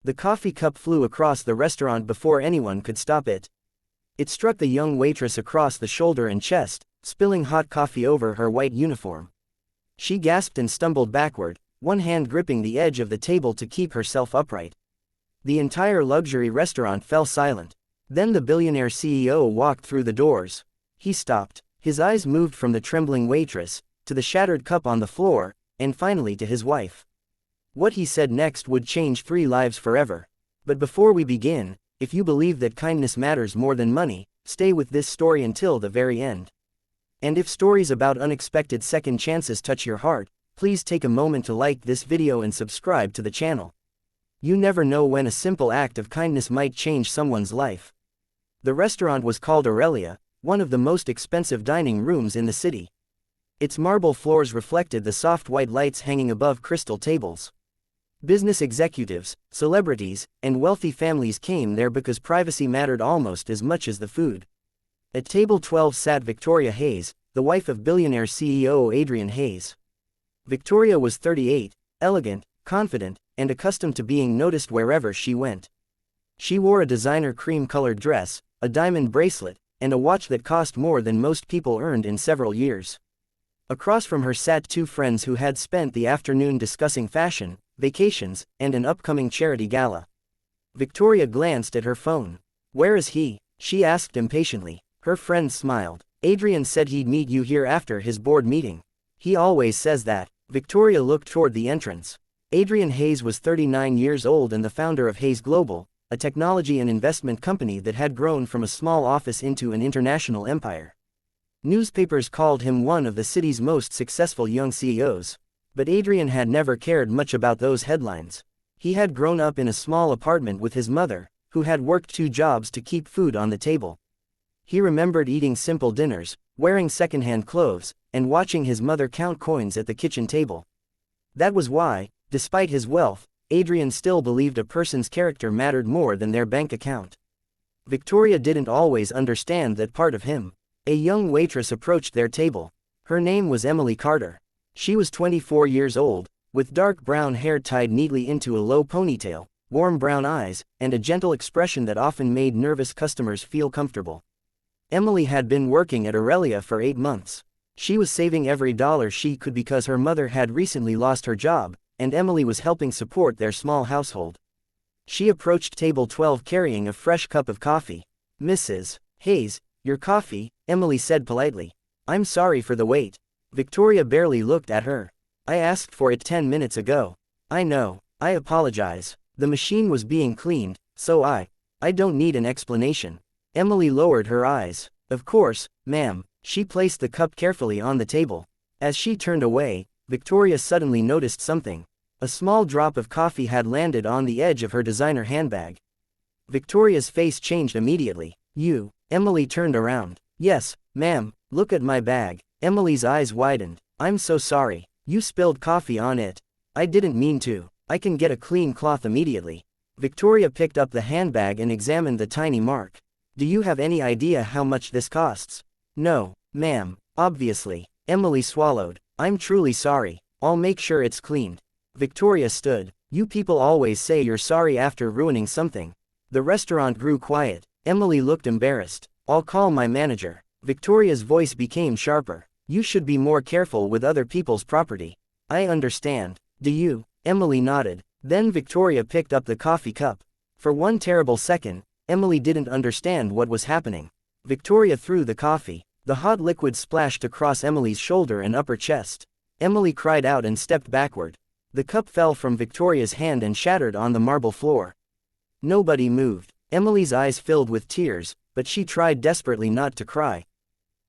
The coffee cup flew across the restaurant before anyone could stop it. It struck the young waitress across the shoulder and chest, spilling hot coffee over her white uniform. She gasped and stumbled backward, one hand gripping the edge of the table to keep herself upright. The entire luxury restaurant fell silent. Then the billionaire CEO walked through the doors. He stopped. His eyes moved from the trembling waitress, to the shattered cup on the floor, and finally to his wife. What he said next would change 3 lives forever. But before we begin, if you believe that kindness matters more than money, stay with this story until the very end. And if stories about unexpected second chances touch your heart, please take a moment to like this video and subscribe to the channel. You never know when a simple act of kindness might change someone's life. The restaurant was called Aurelia, one of the most expensive dining rooms in the city. Its marble floors reflected the soft white lights hanging above crystal tables. Business executives, celebrities, and wealthy families came there because privacy mattered almost as much as the food. At table 12 sat Victoria Hayes, the wife of billionaire CEO Adrian Hayes. Victoria was 38, elegant, confident, and accustomed to being noticed wherever she went. She wore a designer cream-colored dress, a diamond bracelet, and a watch that cost more than most people earned in several years. Across from her sat 2 friends who had spent the afternoon discussing fashion, vacations, and an upcoming charity gala. Victoria glanced at her phone. "Where is he?" she asked impatiently. Her friend smiled. "Adrian said he'd meet you here after his board meeting. He always says that." Victoria looked toward the entrance. Adrian Hayes was 39 years old and the founder of Hayes Global, a technology and investment company that had grown from a small office into an international empire. Newspapers called him one of the city's most successful young CEOs. But Adrian had never cared much about those headlines. He had grown up in a small apartment with his mother, who had worked 2 jobs to keep food on the table. He remembered eating simple dinners, wearing second-hand clothes, and watching his mother count coins at the kitchen table. That was why, despite his wealth, Adrian still believed a person's character mattered more than their bank account. Victoria didn't always understand that part of him. A young waitress approached their table. Her name was Emily Carter. She was 24 years old, with dark brown hair tied neatly into a low ponytail, warm brown eyes, and a gentle expression that often made nervous customers feel comfortable. Emily had been working at Aurelia for 8 months. She was saving every dollar she could because her mother had recently lost her job, and Emily was helping support their small household. She approached table 12 carrying a fresh cup of coffee. "Mrs. Hayes, your coffee," Emily said politely. "I'm sorry for the wait." Victoria barely looked at her. "I asked for it 10 minutes ago." "I know, I apologize. The machine was being cleaned, so I don't need an explanation." Emily lowered her eyes. "Of course, ma'am." She placed the cup carefully on the table. As she turned away, Victoria suddenly noticed something. A small drop of coffee had landed on the edge of her designer handbag. Victoria's face changed immediately. "You?" Emily turned around. "Yes, ma'am, look at my bag." Emily's eyes widened. "I'm so sorry. You spilled coffee on it." "I didn't mean to. I can get a clean cloth immediately." Victoria picked up the handbag and examined the tiny mark. "Do you have any idea how much this costs?" "No, ma'am, obviously." Emily swallowed. "I'm truly sorry. I'll make sure it's cleaned." Victoria stood. "You people always say you're sorry after ruining something." The restaurant grew quiet. Emily looked embarrassed. "I'll call my manager." Victoria's voice became sharper. "You should be more careful with other people's property." "I understand. Do you?" Emily nodded. Then Victoria picked up the coffee cup. For one terrible second, Emily didn't understand what was happening. Victoria threw the coffee. The hot liquid splashed across Emily's shoulder and upper chest. Emily cried out and stepped backward. The cup fell from Victoria's hand and shattered on the marble floor. Nobody moved. Emily's eyes filled with tears, but she tried desperately not to cry.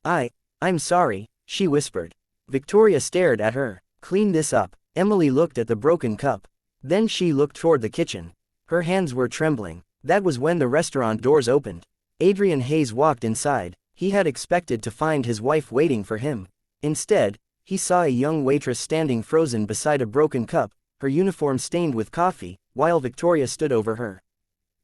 I'm sorry," she whispered. Victoria stared at her. "Clean this up." Emily looked at the broken cup. Then she looked toward the kitchen. Her hands were trembling. That was when the restaurant doors opened. Adrian Hayes walked inside. He had expected to find his wife waiting for him. Instead, he saw a young waitress standing frozen beside a broken cup, her uniform stained with coffee, while Victoria stood over her.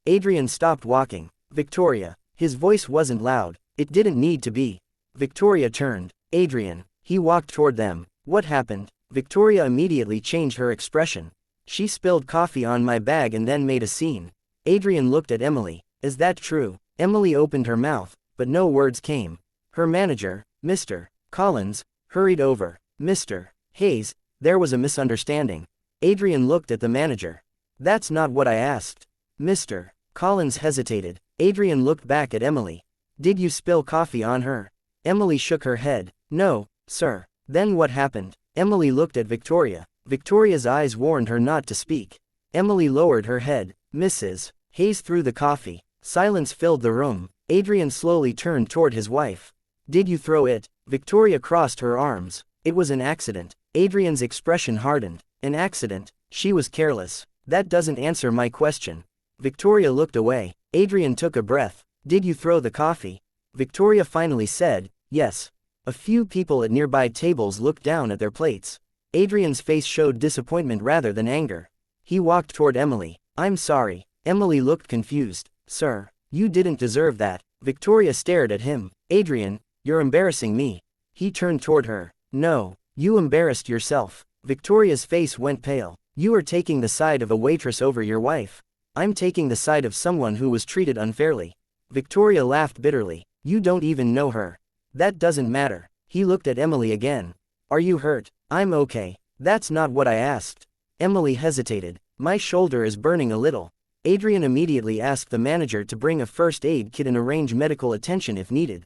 Adrian stopped walking. "Victoria." His voice wasn't loud. It didn't need to be. Victoria turned. "Adrian." He walked toward them. "What happened?" Victoria immediately changed her expression. She spilled coffee on my bag and then made a scene. Adrian looked at Emily. Is that true? Emily opened her mouth, but no words came. Her manager, Mr. Collins, hurried over. Mr. Hayes, there was a misunderstanding. Adrian looked at the manager. That's not what I asked. Mr. Collins hesitated. Adrian looked back at Emily. Did you spill coffee on her? Emily shook her head. No, sir. Then what happened? Emily looked at Victoria. Victoria's eyes warned her not to speak. Emily lowered her head. Mrs. Hayes threw the coffee. Silence filled the room. Adrian slowly turned toward his wife. Did you throw it? Victoria crossed her arms. It was an accident. Adrian's expression hardened. An accident? She was careless. That doesn't answer my question. Victoria looked away. Adrian took a breath. Did you throw the coffee? Victoria finally said, yes. A few people at nearby tables looked down at their plates. Adrian's face showed disappointment rather than anger. He walked toward Emily. I'm sorry. Emily looked confused. Sir, you didn't deserve that. Victoria stared at him. Adrian, you're embarrassing me. He turned toward her. No, you embarrassed yourself. Victoria's face went pale. You are taking the side of a waitress over your wife. I'm taking the side of someone who was treated unfairly. Victoria laughed bitterly. You don't even know her. That doesn't matter. He looked at Emily again. Are you hurt? I'm okay. That's not what I asked. Emily hesitated. My shoulder is burning a little. Adrian immediately asked the manager to bring a first aid kit and arrange medical attention if needed.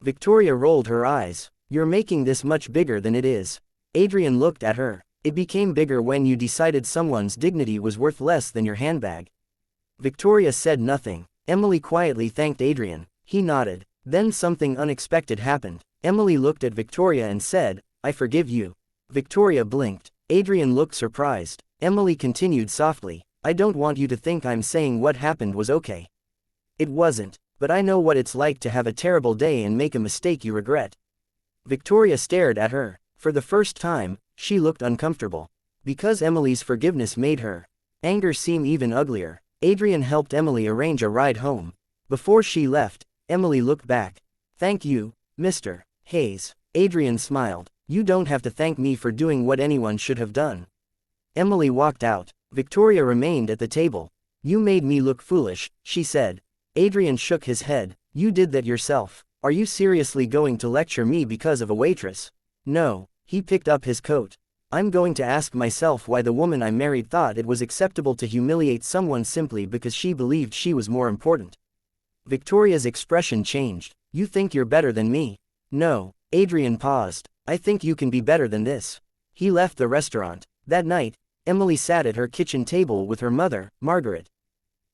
Victoria rolled her eyes. You're making this much bigger than it is. Adrian looked at her. It became bigger when you decided someone's dignity was worth less than your handbag. Victoria said nothing. Emily quietly thanked Adrian. He nodded. Then something unexpected happened. Emily looked at Victoria and said, I forgive you. Victoria blinked. Adrian looked surprised. Emily continued softly. I don't want you to think I'm saying what happened was okay. It wasn't, but I know what it's like to have a terrible day and make a mistake you regret. Victoria stared at her. For the first time, she looked uncomfortable. Because Emily's forgiveness made her anger seem even uglier. Adrian helped Emily arrange a ride home. Before she left, Emily looked back. Thank you, Mr. Hayes. Adrian smiled. You don't have to thank me for doing what anyone should have done. Emily walked out. Victoria remained at the table. You made me look foolish, she said. Adrian shook his head. You did that yourself. Are you seriously going to lecture me because of a waitress? No. He picked up his coat. I'm going to ask myself why the woman I married thought it was acceptable to humiliate someone simply because she believed she was more important. Victoria's expression changed. You think you're better than me? No. Adrian paused. I think you can be better than this. He left the restaurant. That night, Emily sat at her kitchen table with her mother, Margaret.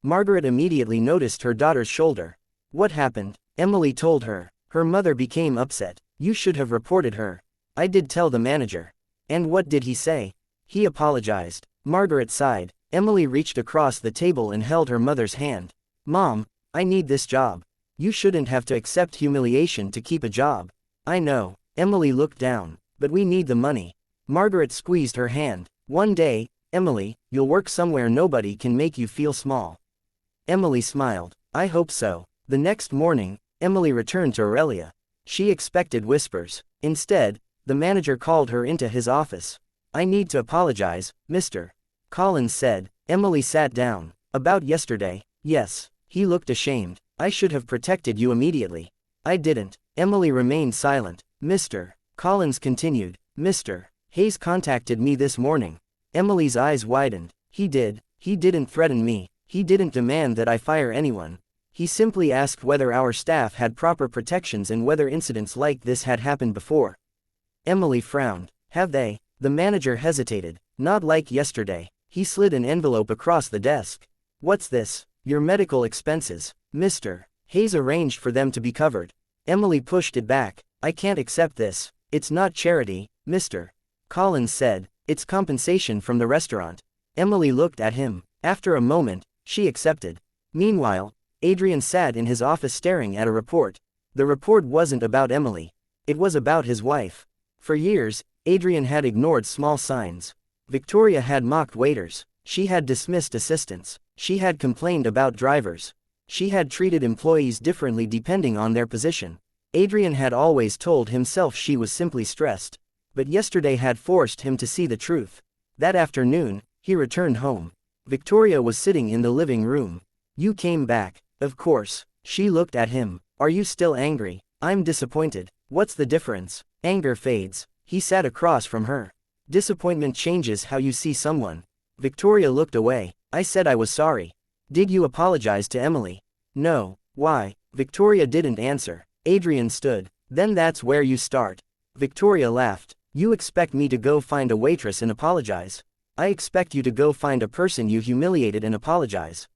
Margaret immediately noticed her daughter's shoulder. What happened? Emily told her. Her mother became upset. You should have reported her. I did tell the manager. And what did he say? He apologized. Margaret sighed. Emily reached across the table and held her mother's hand. Mom, I need this job. You shouldn't have to accept humiliation to keep a job. I know. Emily looked down. But we need the money. Margaret squeezed her hand. One day, Emily, you'll work somewhere nobody can make you feel small. Emily smiled. I hope so. The next morning, Emily returned to Aurelia. She expected whispers. Instead, the manager called her into his office. I need to apologize, Mr. Collins said. Emily sat down. About yesterday? Yes. He looked ashamed. I should have protected you immediately. I didn't. Emily remained silent. Mr. Collins continued. Mr. Hayes contacted me this morning. Emily's eyes widened. He did. He didn't threaten me. He didn't demand that I fire anyone. He simply asked whether our staff had proper protections and whether incidents like this had happened before. Emily frowned. Have they? The manager hesitated. Not like yesterday. He slid an envelope across the desk. What's this? Your medical expenses. Mr. Hayes arranged for them to be covered. Emily pushed it back. I can't accept this. It's not charity, Mr. Collins said. It's compensation from the restaurant. Emily looked at him. After a moment, she accepted. Meanwhile, Adrian sat in his office staring at a report. The report wasn't about Emily. It was about his wife. For years, Adrian had ignored small signs. Victoria had mocked waiters. She had dismissed assistants. She had complained about drivers. She had treated employees differently depending on their position. Adrian had always told himself she was simply stressed. But yesterday had forced him to see the truth. That afternoon, He returned home. Victoria was sitting in the living room. You came back. Of course. She looked at him. Are you still angry? I'm disappointed. What's the difference? Anger fades. He sat across from her. Disappointment changes how you see someone. Victoria looked away. I said I was sorry. Did you apologize to Emily? No. Why? Victoria didn't answer. Adrian stood. Then that's where you start. Victoria laughed. You expect me to go find a waitress and apologize? I expect you to go find a person you humiliated and apologize.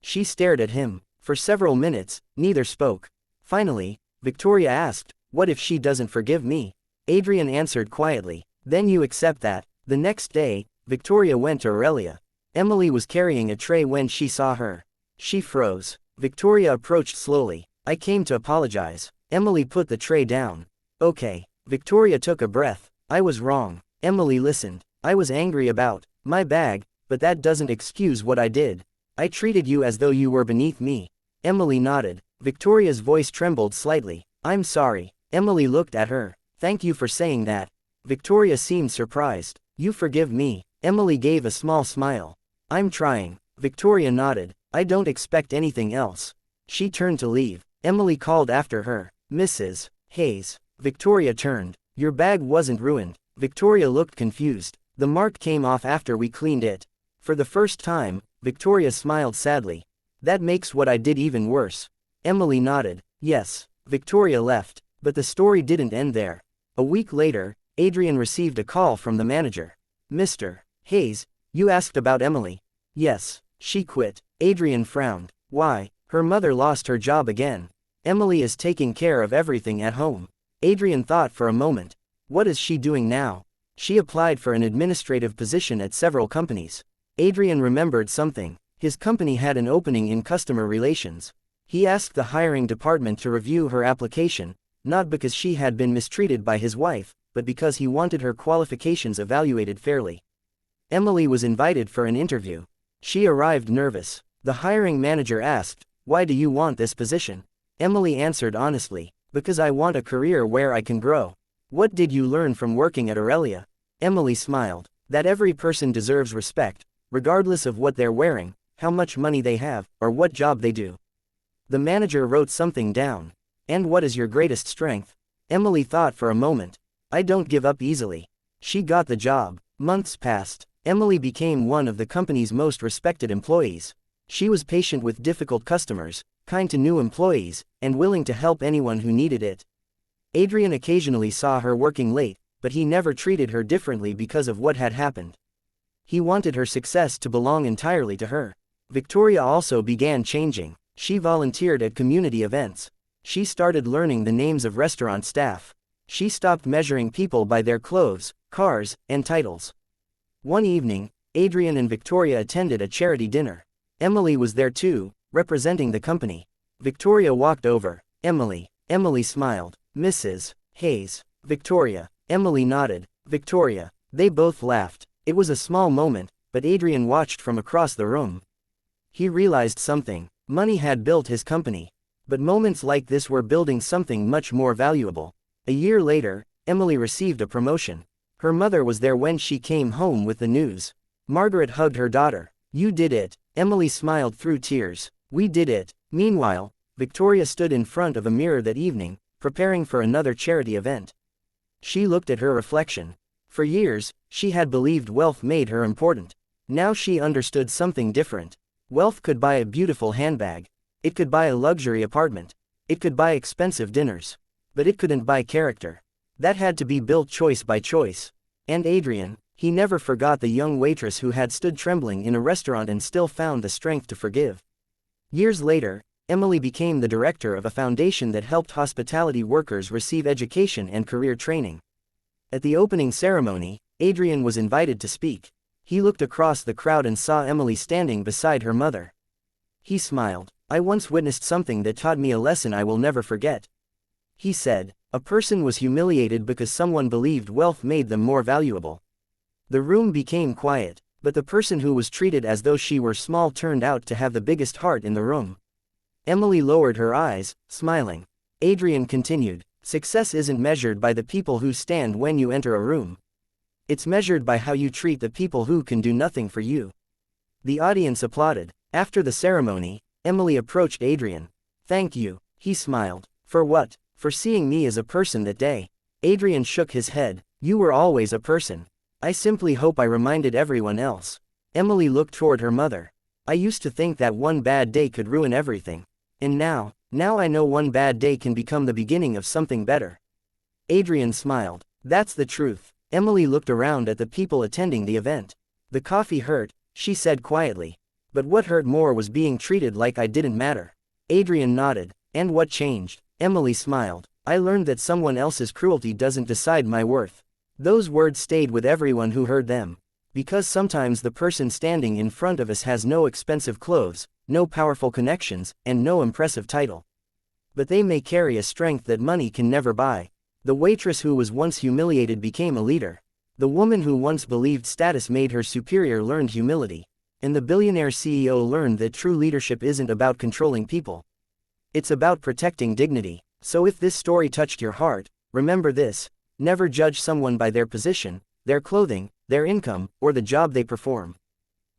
She stared at him. For several minutes, neither spoke. Finally, Victoria asked, what if she doesn't forgive me? Adrian answered quietly. Then you accept that. The next day, Victoria went to Aurelia. Emily was carrying a tray when she saw her. She froze. Victoria approached slowly. I came to apologize. Emily put the tray down. Okay. Victoria took a breath. I was wrong. Emily listened. I was angry about my bag, but that doesn't excuse what I did. I treated you as though you were beneath me. Emily nodded. Victoria's voice trembled slightly. I'm sorry. Emily looked at her. Thank you for saying that. Victoria seemed surprised. You forgive me. Emily gave a small smile. I'm trying. Victoria nodded. I don't expect anything else. She turned to leave. Emily called after her. Mrs. Hayes. Victoria turned. Your bag wasn't ruined. Victoria looked confused. The mark came off after we cleaned it. For the first time, Victoria smiled sadly. That makes what I did even worse. Emily nodded. Yes. Victoria left. But the story didn't end there. A week later, Adrian received a call from the manager. Mr. Hayes, you asked about Emily. Yes. She quit. Adrian frowned. Why? Her mother lost her job again. Emily is taking care of everything at home. Adrian thought for a moment. What is she doing now? She applied for an administrative position at several companies. Adrian remembered something. His company had an opening in customer relations. He asked the hiring department to review her application, not because she had been mistreated by his wife, but because he wanted her qualifications evaluated fairly. Emily was invited for an interview. She arrived nervous. The hiring manager asked, why do you want this position? Emily answered honestly, because I want a career where I can grow. What did you learn from working at Aurelia? Emily smiled. That every person deserves respect, regardless of what they're wearing, how much money they have, or what job they do. The manager wrote something down. And what is your greatest strength? Emily thought for a moment. I don't give up easily. She got the job. Months passed. Emily became one of the company's most respected employees. She was patient with difficult customers, kind to new employees, and willing to help anyone who needed it. Adrian occasionally saw her working late, but he never treated her differently because of what had happened. He wanted her success to belong entirely to her. Victoria also began changing. She volunteered at community events. She started learning the names of restaurant staff. She stopped measuring people by their clothes, cars, and titles. One evening, Adrian and Victoria attended a charity dinner. Emily was there too, representing the company. Victoria walked over. Emily. Emily smiled. Mrs. Hayes. Victoria. Emily nodded. Victoria. They both laughed. It was a small moment, but Adrian watched from across the room. He realized something. Money had built his company. But moments like this were building something much more valuable. A year later, Emily received a promotion. Her mother was there when she came home with the news. Margaret hugged her daughter. You did it. Emily smiled through tears. We did it. Meanwhile, Victoria stood in front of a mirror that evening, preparing for another charity event. She looked at her reflection. For years, she had believed wealth made her important. Now she understood something different. Wealth could buy a beautiful handbag. It could buy a luxury apartment. It could buy expensive dinners. But it couldn't buy character. That had to be built choice by choice. And Adrian, he never forgot the young waitress who had stood trembling in a restaurant and still found the strength to forgive. Years later, Emily became the director of a foundation that helped hospitality workers receive education and career training. At the opening ceremony, Adrian was invited to speak. He looked across the crowd and saw Emily standing beside her mother. He smiled. I once witnessed something that taught me a lesson I will never forget. He said, a person was humiliated because someone believed wealth made them more valuable. The room became quiet, but the person who was treated as though she were small turned out to have the biggest heart in the room. Emily lowered her eyes, smiling. Adrian continued, success isn't measured by the people who stand when you enter a room. It's measured by how you treat the people who can do nothing for you. The audience applauded. After the ceremony, Emily approached Adrian. Thank you, he smiled. For what? For seeing me as a person that day. Adrian shook his head. You were always a person. I simply hope I reminded everyone else. Emily looked toward her mother. I used to think that one bad day could ruin everything. And now I know one bad day can become the beginning of something better. Adrian smiled. That's the truth. Emily looked around at the people attending the event. The coffee hurt, she said quietly. But what hurt more was being treated like I didn't matter. Adrian nodded. And what changed? Emily smiled. I learned that someone else's cruelty doesn't decide my worth. Those words stayed with everyone who heard them. Because sometimes the person standing in front of us has no expensive clothes, no powerful connections, and no impressive title. But they may carry a strength that money can never buy. The waitress who was once humiliated became a leader. The woman who once believed status made her superior learned humility. And the billionaire CEO learned that true leadership isn't about controlling people. It's about protecting dignity. So if this story touched your heart, remember this: never judge someone by their position, their clothing, their income, or the job they perform.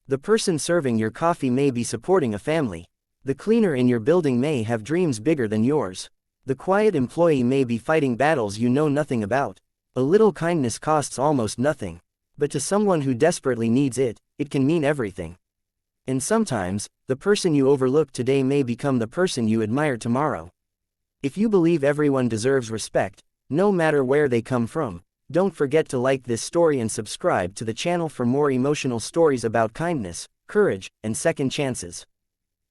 The person serving your coffee may be supporting a family. The cleaner in your building may have dreams bigger than yours. The quiet employee may be fighting battles you know nothing about. A little kindness costs almost nothing. But to someone who desperately needs it, it can mean everything. And sometimes, the person you overlook today may become the person you admire tomorrow. If you believe everyone deserves respect, no matter where they come from, don't forget to like this story and subscribe to the channel for more emotional stories about kindness, courage, and second chances.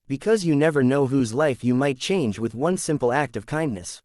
Because you never know whose life you might change with one simple act of kindness.